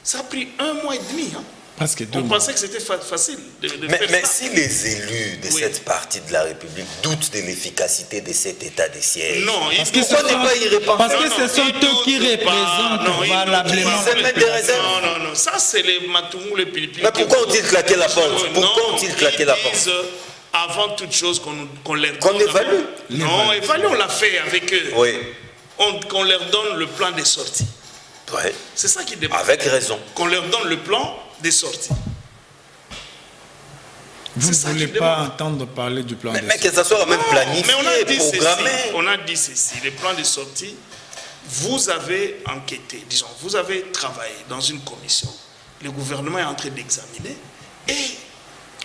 Ça a pris 1 mois et demi. Hein. Presque 2 mois. On pensait que c'était facile de faire mais ça. si les élus de cette partie de la République doutent de l'efficacité de cet état de siège, non, pourquoi ne pas y répondre? Parce que ce sont eux qui représentent valablement. Non, ça c'est les Matoumou, les Pilipili. Mais pourquoi ont-ils claqué la porte? Pourquoi ont-ils claqué la porte? Avant toute chose qu'on leur donne. Qu'on évalue? Non, évalue, on l'a fait avec eux. Oui. Qu'on leur donne le plan de sortie. Oui. C'est ça qui dépend. Avec raison. Qu'on leur donne le plan de sortie. Vous ne voulez pas entendre parler du plan de sortie? Mais que ça soit même planifié, programmé. On a dit ceci, le plan de sortie, vous avez enquêté, disons, vous avez travaillé dans une commission, le gouvernement est en train d'examiner, et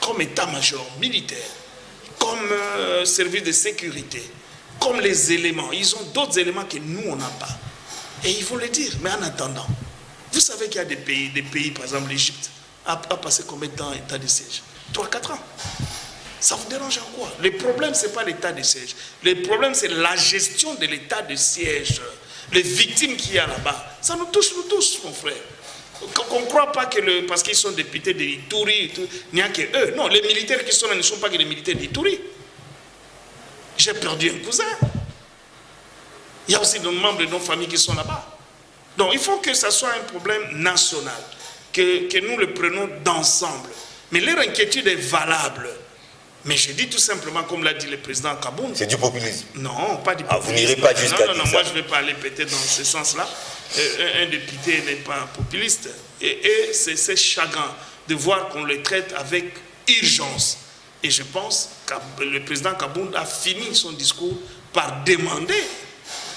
comme état-major militaire, comme service de sécurité, comme les éléments, ils ont d'autres éléments que nous, on n'a pas. Et ils vont le dire, mais en attendant, vous savez qu'il y a des pays, par exemple l'Égypte, a passé combien de temps en état de siège? 3-4 ans. Ça vous dérange en quoi? Le problème, ce n'est pas l'état de siège. Le problème, c'est la gestion de l'état de siège. Les victimes qu'il y a là-bas. Ça nous touche, nous tous, mon frère. Qu'on ne croit pas que parce qu'ils sont députés de l'Ituri, il n'y a que eux. Non, les militaires qui sont là ne sont pas que les militaires d'Ituri. J'ai perdu un cousin. Il y a aussi des membres de nos familles qui sont là-bas. Donc, il faut que ça soit un problème national, que nous le prenons d'ensemble. Mais leur inquiétude est valable. Mais je dis tout simplement, comme l'a dit le président Kabound. C'est du populisme. Non, pas du populisme. Ah, vous n'irez pas jusqu'à dire ça. Non, moi je ne vais pas aller péter dans ce sens-là. Un député n'est pas populiste. Et c'est chagrin de voir qu'on le traite avec urgence. Et je pense que le président Kabound a fini son discours par demander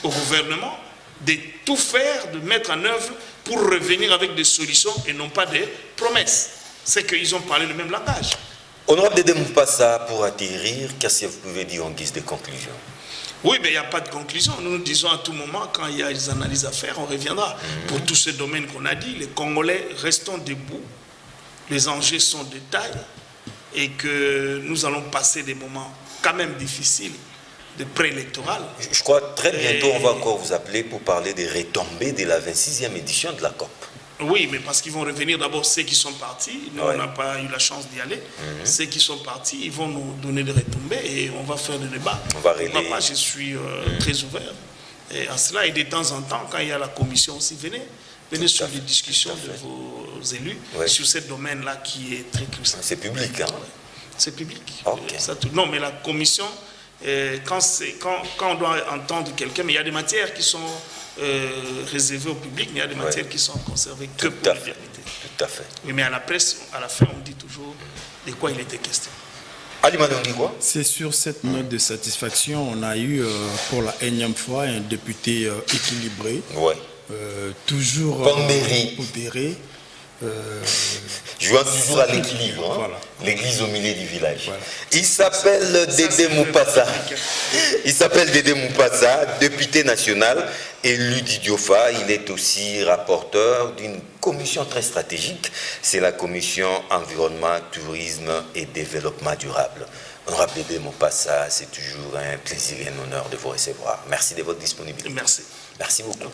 au gouvernement de tout faire, de mettre en œuvre pour revenir avec des solutions et non pas des promesses. C'est qu'ils ont parlé le même langage. Honorable Dédé Mopassa, pour atterrir, qu'est-ce que vous pouvez dire en guise de conclusion? Oui, mais il n'y a pas de conclusion. Nous nous disons à tout moment, quand il y a des analyses à faire, on reviendra. Pour tous ces domaines qu'on a dit, les Congolais restons debout. Les enjeux sont de taille et que nous allons passer des moments quand même difficiles de préélectoral. Je crois très bientôt, on va encore vous appeler pour parler des retombées de la 26e édition de la COP. Oui, mais parce qu'ils vont revenir d'abord ceux qui sont partis. Nous, on n'a pas eu la chance d'y aller. Ceux qui sont partis, ils vont nous donner des retombées et on va faire des débats. On va Pourquoi relayer. pas, je suis très ouvert et à cela. Et de temps en temps, quand il y a la commission aussi, venez sur des discussions de vos élus sur ce domaine-là qui est très crucial. C'est public, hein? C'est public. Ok. Non, mais la commission, quand on doit entendre quelqu'un, mais il y a des matières qui sont réservées au public, mais il y a des matières qui sont conservées que pour la vérité. Tout à fait. Oui, mais à la presse, à la fin, on dit toujours de quoi il était question. Ali Malé, on dit quoi? C'est sur cette note de satisfaction, on a eu pour la énième fois un député équilibré, Ouais. toujours Pondéré. Jouant toujours à l'équilibre, hein? Voilà. L'église au milieu du village. Voilà. Il s'appelle Dédé Moupassa. Il s'appelle Dédé Moupassa, député national, élu d'Idiofa. Il est aussi rapporteur d'une commission très stratégique. C'est la commission environnement, tourisme et développement durable. Honorable Dédé Moupassa, c'est toujours un plaisir et un honneur de vous recevoir. Merci de votre disponibilité. Merci. Merci beaucoup.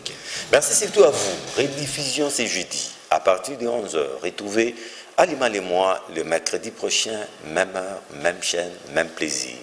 Merci surtout à vous. Rediffusion c'est jeudi à partir de 11h. Retrouvez Ali Malé et moi le mercredi prochain, même heure, même chaîne, même plaisir.